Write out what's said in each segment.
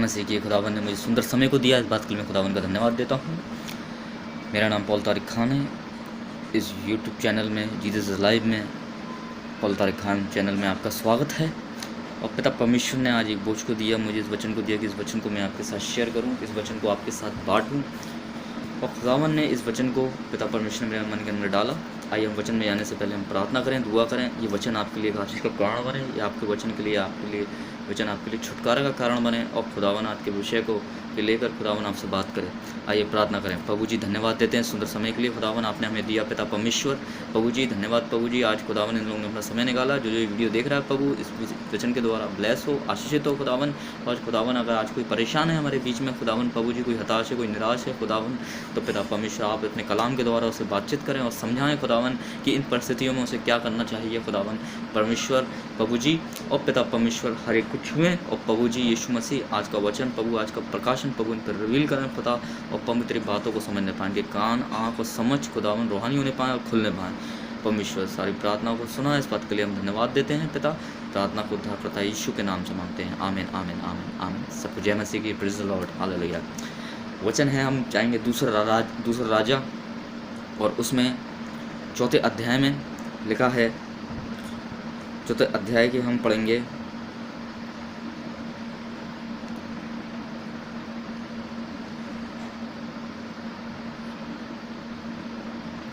मसीह की। खुदावन ने मुझे सुंदर समय को दिया, इस बात के लिए मैं खुदावन का धन्यवाद देता हूँ। मेरा नाम पॉल तारिक खान है। इस यूट्यूब चैनल में जीसस इज लाइव में पॉल तारिक खान चैनल में आपका स्वागत है। और पिता परमेश्वर ने आज एक बोझ को दिया, मुझे इस वचन को दिया कि इस वचन को मैं आपके साथ शेयर करूँ, इस वचन को आपके साथ बांटूँ। और खुदावन ने इस वचन को पिता परमेश्वर ने मेरे मन के अंदर डाला। आइए हम वचन में जाने से पहले हम प्रार्थना करें, दुआ करें। ये वचन आपके लिए आशीष का कारण बने, ये आपके वचन के लिए वचन आपके लिए छुटकारा का कारण बने। और खुदावन आज के विषय को लेकर खुदावन आपसे बात करें। आइए प्रार्थना करें। प्रभु जी धन्यवाद देते हैं सुंदर समय के लिए खुदावन आपने हमें दिया पिता परमेश्वर। प्रभु जी धन्यवाद। प्रभु जी आज खुदावन इन लोगों ने अपना समय निकाला, जो वीडियो देख रहा है प्रभु इस वचन के द्वारा ब्लेस हो, आशीषित हो खुदावन। और खुदावन अगर आज कोई परेशान है हमारे बीच में खुदावन, प्रभु जी कोई हताश है, कोई निराश है खुदावन, तो पिता परमेश्वर आप अपने कलाम के द्वारा उसे बातचीत करें और समझाएं खुदावन कि इन परिस्थितियों में उसे क्या करना चाहिए खुदावन परमेश्वर प्रभु जी। और पिता परमेश्वर हर एक को छुएं। और प्रभु जी यीशु मसीह आज का वचन प्रभु, आज का प्रकाशन प्रभु इन पर रिवील करें पिता। और प्रभु तेरी बातों को समझने पाएँ, कि कान आँख और समझ खुदावन रूहानी होने पाएँ और खुलने पाएँ परमेश्वर। सारी प्रार्थनाओं को सुना, इस बात के लिए हम धन्यवाद देते हैं पिता। प्रार्थना को उद्धारकर्ता यीशु के नाम से मांगते हैं, आमीन आमीन आमीन आमीन। सबको जय मसीह की, प्रेज़ द लॉर्ड, हालेलुया। वचन है, हम जाएंगे दूसरा राजा, और उसमें चौथे अध्याय में लिखा है, चौथे अध्याय के हम पढ़ेंगे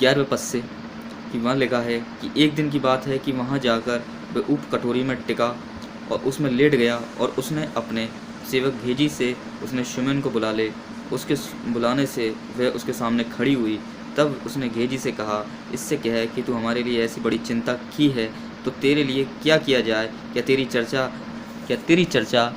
11वें पद से, कि वहाँ लिखा है कि एक दिन की बात है कि वहाँ जाकर वह ऊप कटोरी में टिका और उसमें लेट गया, और उसने अपने सेवक भेजी से उसने शिमोन को बुला ले। उसके बुलाने से वह उसके सामने खड़ी हुई। तब उसने गेजी से कहा, इससे कह कि तू हमारे लिए ऐसी बड़ी चिंता की है, तो तेरे लिए क्या किया जाए? क्या तेरी चर्चा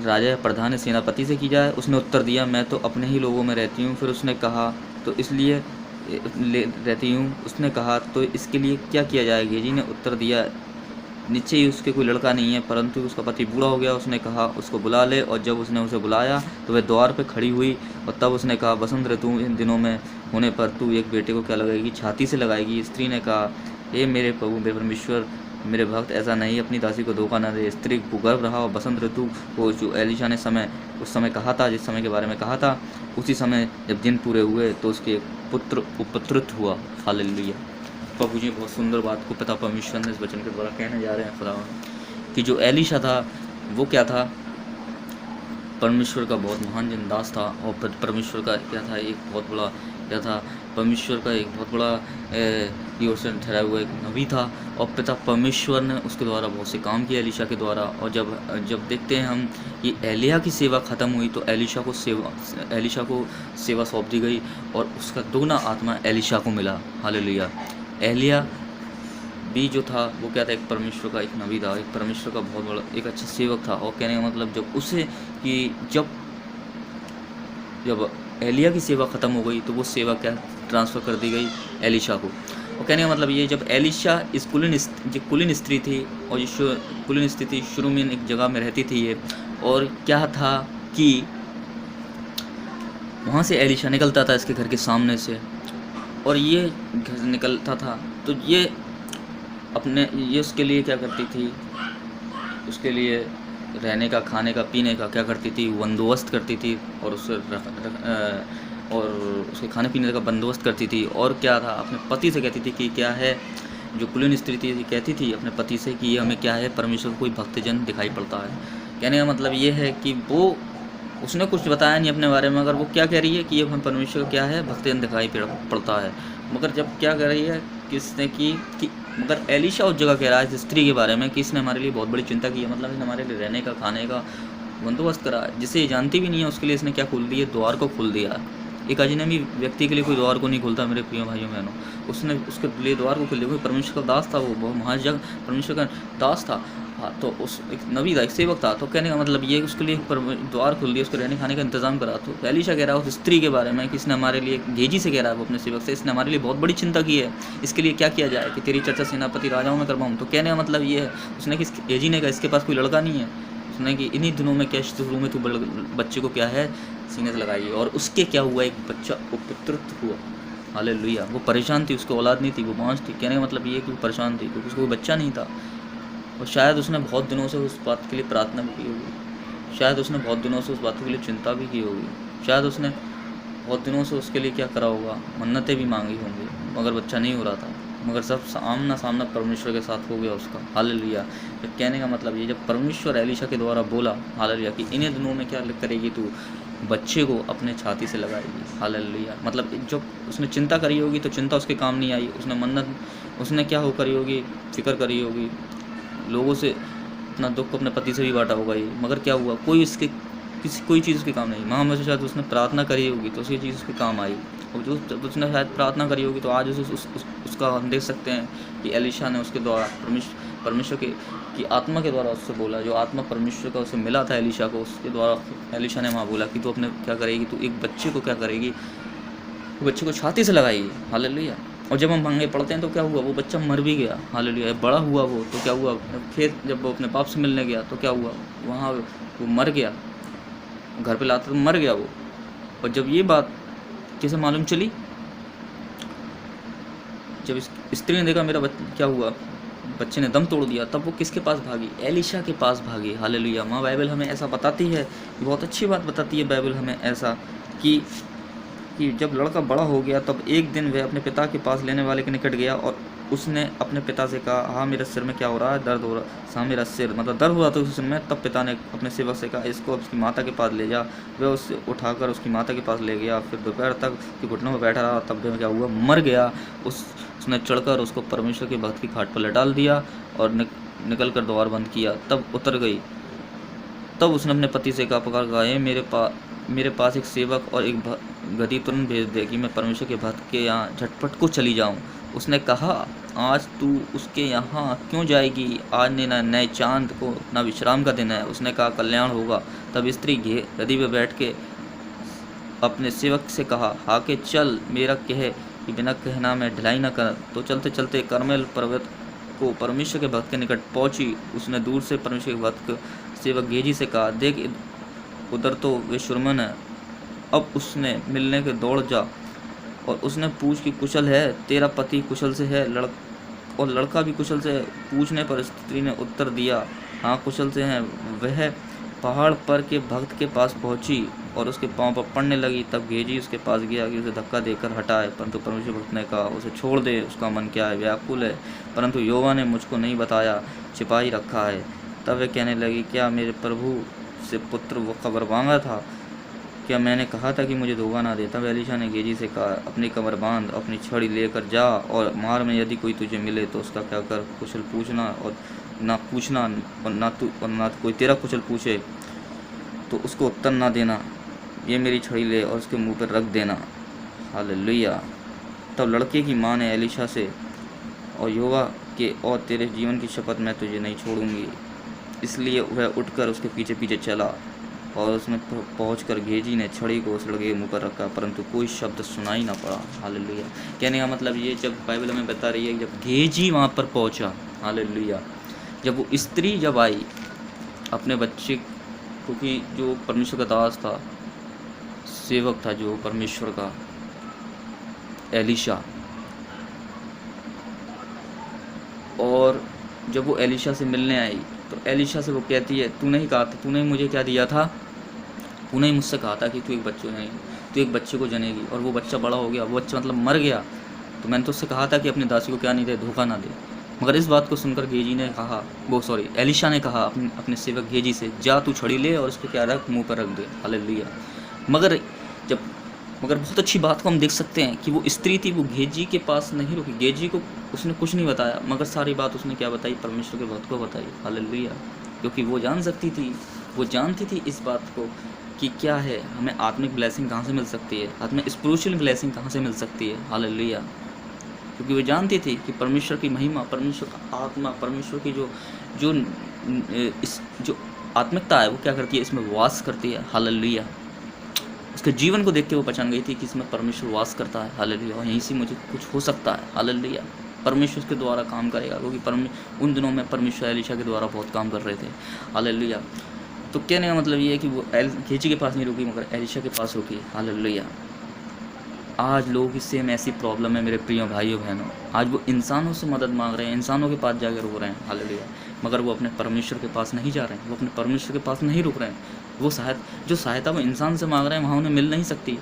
राजा प्रधान सेनापति से की जाए? उसने उत्तर दिया, मैं तो अपने ही लोगों में रहती हूँ। फिर उसने कहा, तो इसलिए रहती हूँ। उसने कहा, तो इसके लिए क्या किया जाए? गेजी ने उत्तर दिया, नीचे ही उसके कोई लड़का नहीं है, परंतु उसका पति बूढ़ा हो गया। उसने कहा, उसको बुला ले। और जब उसने उसे बुलाया तो वह द्वार पर खड़ी हुई। और तब उसने कहा, बसंत ऋतु इन दिनों में होने पर तू एक बेटे को क्या लगाएगी? छाती से लगाएगी। स्त्री ने कहा, हे मेरे प्रभु, मेरे परमेश्वर, मेरे भक्त, ऐसा नहीं, अपनी दासी को धोखा न दे। स्त्री को गर्भ रहा, और बसंत ऋतु को जो एलीशा ने उस समय कहा था, जिस समय के बारे में कहा था, उसी समय जब दिन पूरे हुए तो उसके पुत्र उपत्रित हुआ। हालेलुया। प्रभु जी बहुत सुंदर बात को पिता परमेश्वर ने इस वचन के द्वारा कहने जा रहे हैं खुदा, कि जो एलीशा था वो क्या था? परमेश्वर का बहुत महान जनदास था। और परमेश्वर का क्या था? एक बहुत बड़ा क्या था? परमेश्वर का एक बहुत बड़ा की ओर से ठहरा हुआ एक नबी था। और पिता परमेश्वर ने उसके द्वारा बहुत से काम किए एलीशा के द्वारा। और जब देखते हैं हम कि एलिया की सेवा ख़त्म हुई, तो एलीशा को सेवा सौंप दी गई, और उसका दोगुना आत्मा एलीशा को मिला। हालेलुया। एलिया भी जो था वो क्या था? एक परमेश्वर का एक नबी था, एक परमेश्वर का बहुत बड़ा एक अच्छा सेवक था। और कहने का मतलब जब एलिया की सेवा ख़त्म हो गई, तो वो सेवा क्या ट्रांसफ़र कर दी गई एलीशा को। और कहने का मतलब ये, जब एलीशा इस कुलीन स्त्री थी, और ये कुलीन स्त्री थी, शुरू में एक जगह में रहती थी ये, और क्या था कि वहाँ से एलीशा निकलता था इसके घर के सामने से, और ये घर निकलता था, तो ये उसके लिए क्या करती थी? उसके लिए रहने का, खाने का, पीने का क्या करती थी? बंदोबस्त करती थी, और उसके खाने पीने का बंदोबस्त करती थी। और क्या था? अपने पति से कहती थी कि क्या है, जो कुलीन स्त्री थी कहती थी अपने पति से कि हमें क्या है, परमेश्वर को कोई भक्तजन दिखाई पड़ता है। कहने का मतलब ये है कि उसने कुछ बताया नहीं अपने बारे में, मगर वो क्या कह रही है कि ये परमेश्वर क्या है, भक्तजन दिखाई पड़ता है। मगर जब क्या कर रही है किसने कि मगर एलीशा उस जगह कह रहा है इस स्त्री के बारे में कि इसने हमारे लिए बहुत बड़ी चिंता की है, मतलब इसने हमारे लिए रहने का, खाने का बंदोबस्त करा, जिसे ये जानती भी नहीं है, उसके लिए इसने क्या खोल दिया? द्वार को खोल दिया। एक अजनबी व्यक्ति के लिए कोई द्वार को नहीं खोलता मेरे प्रिय भाइयों बहनों। उसने उसके लिए द्वार को खोल दिया। कोई परमेश्वर का दास था, वो बहुत महाजग परमेश्वर का दास था। हाँ, तो उस एक नबी था, एक सेवक था। तो कहने का मतलब ये, उसके लिए द्वार खोल दिया, उसके रहने खाने का इंतजाम करा। तो एलीशा कह रहा है उस स्त्री के बारे में कि इसने हमारे लिए, गेजी से कह रहा है वो अपने सेवक से, इसने हमारे लिए बहुत बड़ी चिंता की है, इसके लिए क्या किया जाए कि तेरी चर्चा सेनापति राजाओं में करवाऊँ। तो कहने का मतलब ये है, उसने कि गेजी ने कहा इसके पास कोई लड़का नहीं है, उसने कि इन्हीं दिनों में क्या शुरू में तू बच्चे को क्या है सीने से लगाई। और उसके क्या हुआ? एक बच्चा उपत्रित हुआ। हालेलुया। वो परेशान थी, उसको औलाद नहीं थी, वो बाँझ थी। कहने का मतलब ये कि वो परेशान थी क्योंकि उसको कोई बच्चा नहीं था, और शायद उसने बहुत दिनों से उस बात के लिए प्रार्थना भी की होगी। शायद उसने बहुत दिनों से उस बात के लिए चिंता भी की होगी, शायद उसने बहुत दिनों से उसके लिए क्या करा होगा, मन्नतें भी मांगी होंगी, मगर बच्चा नहीं हो रहा था। मगर सब आमना सामना परमेश्वर के साथ हो गया उसका। हालेलुया। तो कहने का मतलब ये, जब परमेश्वर एलीशा के द्वारा बोला हालेलुया कि इन्हीं दिनों में क्या करेगी तू, बच्चे को अपने छाती से लगाएगी। हालेलुया। मतलब जब उसने चिंता करी होगी तो चिंता उसके काम नहीं आई, उसने मन्नत उसने क्या हो करी होगी, फिक्र करी होगी, लोगों से अपना दुख अपने पति से भी बांटा होगा ये, मगर क्या हुआ, कोई इसके कोई चीज़ उसके काम नहीं। माँ में से शायद उसने प्रार्थना करी होगी तो उसकी चीज़ उसके काम आई, और जो उसने शायद प्रार्थना करी होगी तो आज उसका हम देख सकते हैं कि एलीशा ने उसके द्वारा परमेश्वर की आत्मा के द्वारा उससे बोला, जो आत्मा परमेश्वर का उसे मिला था एलीशा को, उसके द्वारा एलीशा ने वहाँ बोला कि तू अपने क्या करेगी, तू एक बच्चे को क्या करेगी, वो बच्चे को छाती से लगाएगी। हालेलुया। और जब हम आगे पढ़ते हैं तो क्या हुआ, वो बच्चा मर भी गया। हालेलुया। बड़ा हुआ वो तो क्या हुआ, फिर जब वो अपने बाप से मिलने गया तो क्या हुआ, वहाँ वो मर गया, घर पे लाते तो मर गया वो। और जब ये बात कैसे मालूम चली, जब इस स्त्री ने देखा मेरा क्या हुआ, बच्चे ने दम तोड़ दिया, तब वो किसके पास भागी, एलीशा के पास भागी। हालेलुया। माँ बाइबल हमें ऐसा बताती है, बहुत अच्छी बात बताती है बाइबल हमें ऐसा कि जब लड़का बड़ा हो गया तब एक दिन वह अपने पिता के पास लेने वाले के निकट गया और उसने अपने पिता से कहा, हाँ मेरे सिर में क्या हो रहा है, दर्द हो रहा है, हाँ मेरा सिर, मतलब दर्द हो रहा था उस सिर में। तब पिता ने अपने सेवक से कहा, इसको उसकी माता के पास ले जा। वह उससे उठाकर उसकी माता के पास ले गया। फिर दोपहर तक कि घुटनों में बैठा रहा, तब भी क्या हुआ, मर गया। उसने चढ़कर उसको परमेश्वर के भक्त की खाट पर लटाल दिया और निकल कर द्वार बंद किया। तब उतर गई। तब उसने अपने पति से कहा, पुकार कहा, मेरे पास एक सेवक और एक गधी तुरंत भेज दे कि मैं परमेश्वर के भक्त के यहाँ झटपट को चली जाऊँ। उसने कहा, आज तू उसके यहाँ क्यों जाएगी, आज नए चांद को ना विश्राम का दिन है। उसने कहा, कल्याण होगा। तब स्त्री गधी पे बैठ के अपने सेवक से कहा, हाके चल, मेरा कहे कि बिना कहना मैं ढिलाई न कर। तो चलते चलते करमेल पर्वत को परमेश्वर के भक्त के निकट पहुंची। उसने दूर से परमेश्वर के भक्त सेवक गेजी से कहा, देख उधर तो वे शुरमन है, अब उसने मिलने के दौड़ जा। और उसने पूछ कि कुशल है, तेरा पति कुशल से है, और लड़का भी कुशल से है। पूछने पर स्त्री ने उत्तर दिया, हाँ कुशल से हैं। वह पहाड़ पर के भक्त के पास पहुंची और उसके पांव पर पड़ने लगी। तब गेजी उसके पास गया कि उसे धक्का देकर हटाए, परंतु परमेश्वर भक्त ने कहा, उसे छोड़ दे, उसका मन क्या है, व्याकुल है, परंतु यहोवा ने मुझको नहीं बताया, छिपाई रखा है। तब वह कहने लगी, क्या मेरे प्रभु से पुत्र वो खबर मांगा था, क्या मैंने कहा था कि मुझे धोखा ना दे। तब एलीशा ने गेजी से कहा, अपनी कमर बांध, अपनी छड़ी लेकर जा और मार में यदि कोई तुझे मिले तो उसका क्या कर, कुशल पूछना और ना पूछना, और ना कोई तेरा कुशल पूछे तो उसको उत्तर ना देना। ये मेरी छड़ी ले और उसके मुंह पर रख देना। हालेलुया। तब लड़के की माँ ने एलीशा से, और यहोवा के और तेरे जीवन की शपथ, मैं तुझे नहीं छोड़ूंगी। इसलिए वह उठकर उसके पीछे पीछे चला और उसमें पहुंचकर गेजी ने छड़ी को उस लड़के के मुंह पर रखा, परंतु कोई शब्द सुनाई ना पड़ा। हालेलुया। कहने का मतलब ये, जब बाइबल हमें बता रही है जब गेजी वहाँ पर पहुंचा, हालेलुया, जब वो स्त्री जब आई अपने बच्चे, क्योंकि जो परमेश्वर का दास था, सेवक था जो परमेश्वर का एलीशा, और जब वो एलीशा से मिलने आई तो एलीशा से वो कहती है, तूने ही कहा था, तूने मुझे क्या दिया था, तूने ही मुझसे कहा था कि तू एक बच्चे को जनेगी, और वो बच्चा बड़ा हो गया, वो बच्चा मतलब मर गया, तो मैंने तो उससे कहा था कि अपनी दासी को क्या नहीं दे, धोखा ना दे। मगर इस बात को सुनकर गेजी ने कहा, एलीशा ने कहा अपने सेवक गेजी से, जा तू छड़ी ले और उसको क्या रख, मुँह पर रख दे। हालेलुया। मगर बहुत अच्छी बात को हम देख सकते हैं कि वो स्त्री थी, वो गेजी के पास नहीं रुकी, गेजी को उसने कुछ नहीं बताया, मगर सारी बात उसने क्या बताई, परमेश्वर के भक्त को बताई। हालेलुया। क्योंकि वो जान सकती थी, वो जानती थी इस बात को कि क्या है, हमें आत्मिक ब्लेसिंग कहाँ से मिल सकती है, आत्मिक स्पिरिचुअल ब्लेसिंग कहाँ से मिल सकती है। हालेलुया। क्योंकि वो जानती थी कि परमेश्वर की महिमा, परमेश्वर का आत्मा, परमेश्वर की जो आत्मिकता है वो क्या करती है, इसमें वास करती है। हालेलुया। उसके जीवन को देख के वो पहचान गई थी कि इसमें परमेश्वर वास करता है। हालेलुया। और यहीं से मुझे कुछ हो सकता है। हालेलुया। परमेश्वर के द्वारा काम करेगा, क्योंकि उन दिनों में परमेश्वर एलीशा के द्वारा बहुत काम कर रहे थे। हालेलुया। तो कहने का मतलब ये है कि वो गेजी के पास नहीं रुकी, मगर एलीशा के पास रुकी। हालेलुया। आज लोगों की सेम ऐसी प्रॉब्लम है मेरे प्रिय भाइयों बहनों। आज वो इंसानों से मदद मांग रहे हैं, इंसानों के पास जाकर रो रहे हैं, हालेलुया, मगर वो अपने परमेश्वर के पास नहीं जा रहे हैं, वो अपने परमेश्वर के पास नहीं रुक रहे हैं। वो जो सहायता वो इंसान से मांग रहे हैं वहाँ उन्हें मिल नहीं सकती।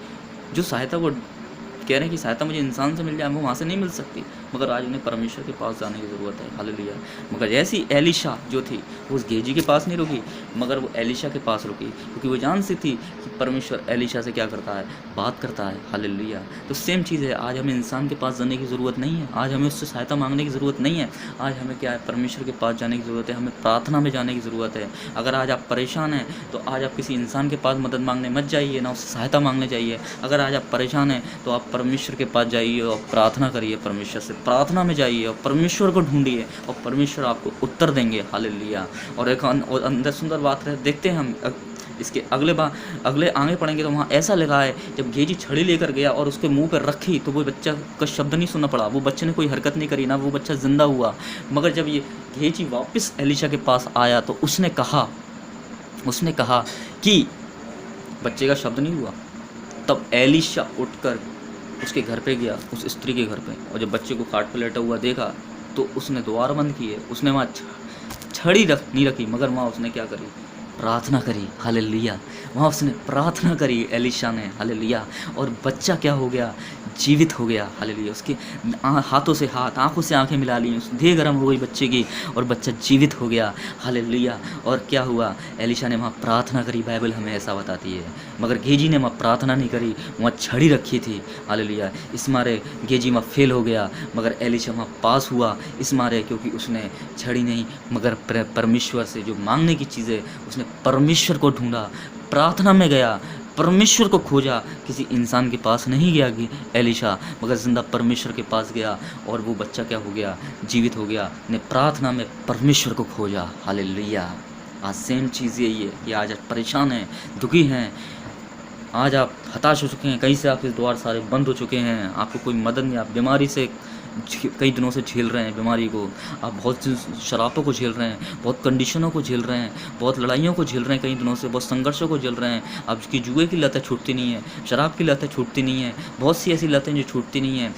जो सहायता वो कह रहे हैं कि सहायता मुझे इंसान से मिल जाए, वो वहाँ से नहीं मिल सकती, मगर आज उन्हें परमेश्वर के पास जाने की ज़रूरत है, हालेलुया। मगर ऐसी एलिशा जो थी वो उस गेजी के पास नहीं रुकी, मगर वो एलिशा के पास रुकी, क्योंकि वो जान सी थी कि परमेश्वर एलिशा से क्या करता है, बात करता है, हालेलुया। तो सेम चीज़ है, आज हमें इंसान के पास जाने की ज़रूरत नहीं है, आज हमें उससे सहायता मांगने की ज़रूरत नहीं है। आज हमें क्या है, परमेश्वर के पास जाने की ज़रूरत है, हमें प्रार्थना में जाने की ज़रूरत है। अगर आज आप परेशान हैं तो आज आप किसी इंसान के पास मदद मांगने मत जाइए, ना उससे सहायता मांगने जाइए। अगर आज आप परेशान हैं तो आप परमेश्वर के पास जाइए और प्रार्थना करिए, परमेश्वर से प्रार्थना में जाइए और परमेश्वर को ढूंढिए और परमेश्वर आपको उत्तर देंगे, हालेलुया। और एक और अंदर सुंदर बात है, देखते हैं हम इसके अगले आगे पढ़ेंगे तो वहाँ ऐसा लगा है, जब गेजी छड़ी लेकर गया और उसके मुंह पर रखी तो वो बच्चा का शब्द नहीं सुनना पड़ा, वो बच्चे ने कोई हरकत नहीं करी, ना वो बच्चा जिंदा हुआ। मगर जब ये गेजी वापस एलिशा के पास आया तो उसने कहा कि बच्चे का शब्द नहीं हुआ। तब एलिशा उठकर उसके घर पे गया, उस स्त्री के घर पे, और जब बच्चे को खाट पे लेटा हुआ देखा तो उसने द्वार बंद किए। उसने वहाँ छड़ी नहीं रखी, मगर वहाँ उसने क्या करी, प्रार्थना करी, हालेलुया। वहाँ उसने प्रार्थना करी एलिशा ने, हालेलुया। और बच्चा क्या हो गया, जीवित हो गया, हालेलुया। उसके हाथों से हाथ, आंखों से आंखें मिला ली, देह गर्म हो गई बच्चे की और बच्चा जीवित हो गया, हालेलुया। और क्या हुआ, एलिशा ने वहाँ प्रार्थना करी, बाइबल हमें ऐसा बताती है। मगर गेजी ने वहाँ प्रार्थना नहीं करी, वहाँ छड़ी रखी थी, हालेलुया। इस मारे गेजी वहाँ फेल हो गया, मगर एलिशा वहाँ पास हुआ, इस मारे क्योंकि उसने छड़ी नहीं मगर परमेश्वर से जो मांगने की चीज़ें, उसने परमेश्वर को ढूंढा, प्रार्थना में गया, परमेश्वर को खोजा। किसी इंसान के पास नहीं गया कि एलिशा, मगर जिंदा परमेश्वर के पास गया और वो बच्चा क्या हो गया, जीवित हो गया। ने प्रार्थना में परमेश्वर को खोजा, हालेलुया। आज सेम चीज़ यही है कि आज आप परेशान हैं, दुखी हैं, आज आप हताश हो चुके हैं, कहीं से आपके द्वार सारे बंद हो चुके हैं, आपको कोई मदद नहीं, आप बीमारी से कई दिनों से झेल रहे हैं बीमारी को, आप बहुत शराबों को झेल रहे हैं, बहुत कंडीशनों को झेल रहे हैं, बहुत लड़ाइयों को झेल रहे हैं, कई दिनों से बहुत संघर्षों को झेल रहे हैं। आपकी जुए की लतें छूटती नहीं है, शराब की लतें छूटती नहीं है, बहुत सी ऐसी लतें जो छूटती नहीं है,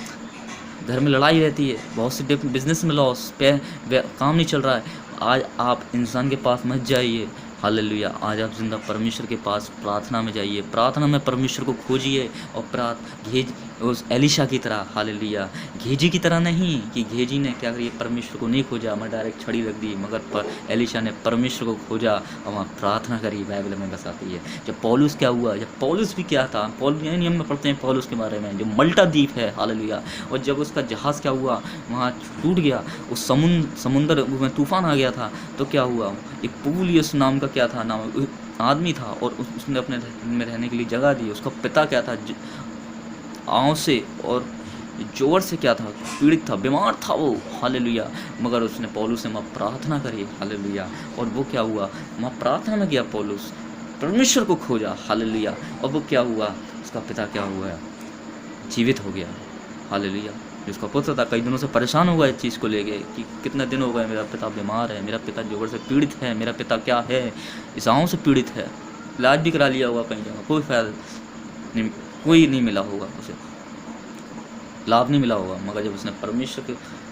घर में लड़ाई रहती है, बहुत सी बिजनेस में लॉस पे काम नहीं चल रहा है। आज आप इंसान के पास मत जाइए, हालेलुया। आज आप जिंदा परमेश्वर के पास प्रार्थना में जाइए, प्रार्थना में परमेश्वर को खोजिए और घेज उस एलिशा की तरह, हालेलुया, घेजी की तरह नहीं कि घेजी ने क्या करिए, परमेश्वर को नहीं खोजा, मैं डायरेक्ट छड़ी रख दी, मगर एलिशा ने परमेश्वर को खोजा और वहाँ प्रार्थना करी, बाइबल में बताती है। जब पौलुस क्या हुआ, जब पौलुस भी क्या था, नियम में पढ़ते हैं पौलुस के बारे में, जो मल्टा द्वीप है, हालेलुया। और जब उसका जहाज़ क्या हुआ, वहाँ टूट गया, उस समुंदर में तूफान आ गया था, तो क्या हुआ, एक पुबलियस नाम का क्या था नाम आदमी था और उसने अपने में रहने के लिए जगह दी। उसका पिता क्या था, आँव से और जोर से क्या था, पीड़ित था, बीमार था वो, हालेलुया। मगर उसने पौलुस ने वहाँ प्रार्थना करी, हालेलुया। और वो क्या हुआ, वहाँ प्रार्थना में गया पौलुस, परमेश्वर को खोजा, हालेलुया। और वो क्या हुआ, उसका पिता क्या हुआ, जीवित हो गया, हालेलुया। जिसका पुत्र था कई दिनों से परेशान हुआ इस चीज़ को लेके कि कितने दिन हो गए, मेरा पिता बीमार है, मेरा पिता जोर से पीड़ित है, मेरा पिता क्या है, इस आँव से पीड़ित है, इलाज भी करा लिया होगा कई जगह, कोई फायदा नहीं, कोई नहीं मिला होगा, उसे लाभ नहीं मिला होगा। मगर जब उसने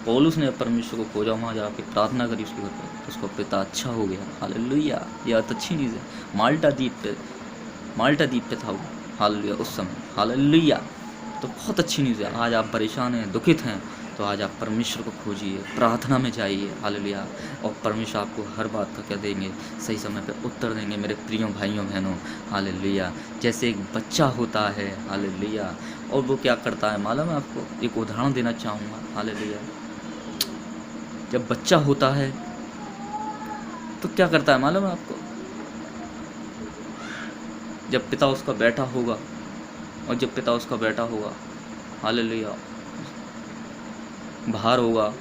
पौलुस ने परमेश्वर को खोजा, वहाँ जाके प्रार्थना करी उसके घर पर, तो उसका पिता अच्छा हो गया, हालेलुया। यह अच्छी चीज़ है। माल्टा द्वीप पे था वो, हालेलुया, उस समय, हालेलुया। तो बहुत अच्छी न्यूज़ है। आज आप परेशान हैं, दुखित हैं, तो आज आप परमेश्वर को खोजिए, प्रार्थना में जाइए, हालेलुया। और परमेश्वर आपको हर बात का क्या देंगे, सही समय पे उत्तर देंगे, मेरे प्रिय भाइयों बहनों, हालेलुया। जैसे एक बच्चा होता है, हालेलुया, और वो क्या करता है मालूम है आपको, एक उदाहरण देना चाहूँगा, हालेलुया। जब बच्चा होता है तो क्या करता है मालूम है आपको, जब पिता उसका बैठा होगा, और जब पिता उसका बेटा होगा, हालेलुया, बाहर होगा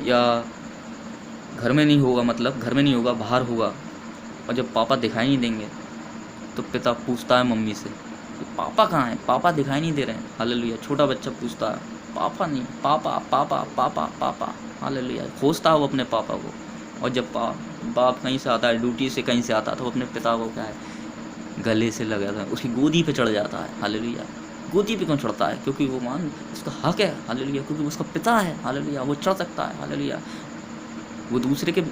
या घर में नहीं होगा, मतलब घर में नहीं होगा, बाहर होगा, और जब पापा दिखाई नहीं देंगे तो पिता पूछता है मम्मी से, पापा कहाँ हैं, पापा दिखाई नहीं दे रहे हैं, हालेलुया। छोटा बच्चा पूछता है, पापा नहीं, पापा पापा पापा पापा, हालेलुया, खोजता है वो अपने पापा को। और जब बाप कहीं से आता है, ड्यूटी से कहीं से आता है, तो अपने पिता को क्या है, गले से लगा था, उसकी गोदी पे चढ़ जाता है, हालेलुया, गोदी पे क्यों चढ़ता है? क्योंकि वो उसका हक है, हालेलुया, क्योंकि वो उसका पिता है, हालेलुया, वो चढ़ सकता है, हालेलुया। वो दूसरे के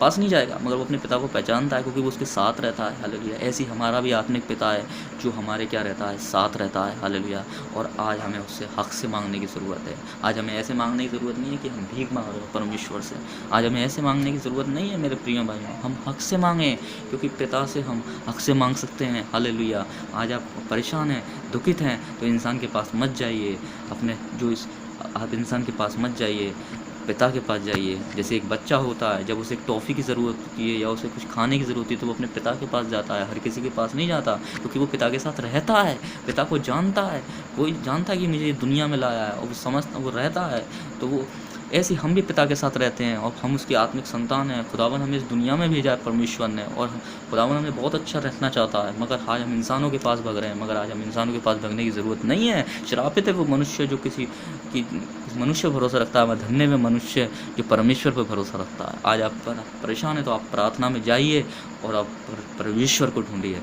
पास नहीं जाएगा, मगर वो अपने पिता को पहचानता है क्योंकि वो उसके साथ रहता है, हालेलुया। ऐसे ही हमारा भी आत्मिक पिता है जो हमारे क्या रहता है, साथ रहता है, हालेलुया। और आज हमें उससे हक से मांगने की ज़रूरत है। आज हमें ऐसे मांगने की ज़रूरत नहीं है कि हम भीख मांग रहे हो परमेश्वर से। आज हमें ऐसे मांगने की ज़रूरत नहीं है मेरे प्रिय भाइयों, हम हक से मांगें, क्योंकि पिता से हम हक से मांग सकते हैं, हालेलुया। आज आप परेशान हैं, दुखित हैं, तो इंसान के पास मत जाइए, आप इंसान के पास मत जाइए, पिता के पास जाइए। जैसे एक बच्चा होता है, जब उसे एक टॉफ़ी की ज़रूरत होती है या उसे कुछ खाने की ज़रूरत होती है तो वो अपने पिता के पास जाता है, हर किसी के पास नहीं जाता, क्योंकि वो पिता के साथ रहता है, पिता को जानता है, कोई जानता है कि मुझे दुनिया में लाया है, और वो समझता, वो रहता है। तो वो ऐसे हम भी पिता के साथ रहते हैं और हम उसकी आत्मिक संतान हैं। खुदावन हमें इस दुनिया में भेजा है परमेश्वर ने, और खुदावन हमें बहुत अच्छा रखना चाहता है, मगर आज हम इंसानों के पास भग रहे हैं। मगर आज हम इंसानों के पास भगने की ज़रूरत नहीं है। श्रापित है वो मनुष्य जो किसी मनुष्य पर भरोसा रखता है, वह धन्य में मनुष्य जो परमेश्वर पर भरोसा रखता है। आज आप परेशान हैं तो आप प्रार्थना में जाइए और आप परमेश्वर को ढूंढिए,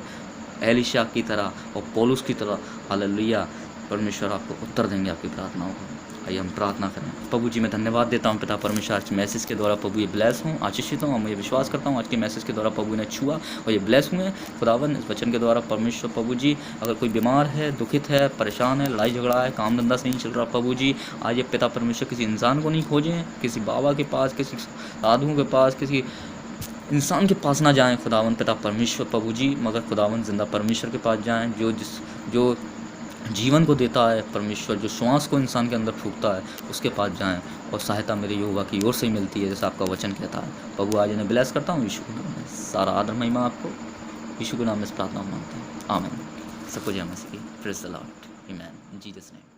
एलिशा की तरह और पौलुस की तरह, हालेलुया। परमेश्वर आपको उत्तर देंगे आपकी प्रार्थनाओं को। आइए हम प्रार्थना करें। प्रभु जी, मैं धन्यवाद देता हूँ पिता परमेश्वर, आज मैसेज के द्वारा प्रभु ये ब्लेस हूँ, आशीषित हूँ, और मुझे विश्वास करता हूँ आज के मैसेज के द्वारा प्रभु ने छुआ और ये ब्लेस हुए खुदावन इस वचन के द्वारा। परमेश्वर प्रभु जी, अगर कोई बीमार है, दुखित है, परेशान है, लड़ाई झगड़ा है, काम धंधा से नहीं चल रहा, प्रभु जी आज ये पिता परमेश्वर किसी इंसान को नहीं खोजें, किसी बाबा के पास, किसी साधुओं के पास, किसी इंसान के पास ना जाएं खुदावन पिता परमेश्वर प्रभु जी, मगर खुदावन जिंदा परमेश्वर के पास जाएं, जो जीवन को देता है परमेश्वर, जो श्वास को इंसान के अंदर फूंकता है, उसके पास जाएं। और सहायता मेरे यहोवा की ओर से ही मिलती है, जैसा आपका वचन कहता है। प्रभु आज इन्हें ब्लेस करता हूँ यीशु के नाम में। सारा आदर महिमा आपको यीशु के नाम में इस प्रार्थना मांगता हूँ, आमीन। सबको जय मसीह की, प्रेज़ द लॉर्ड, आमीन, इन जीसस नेम।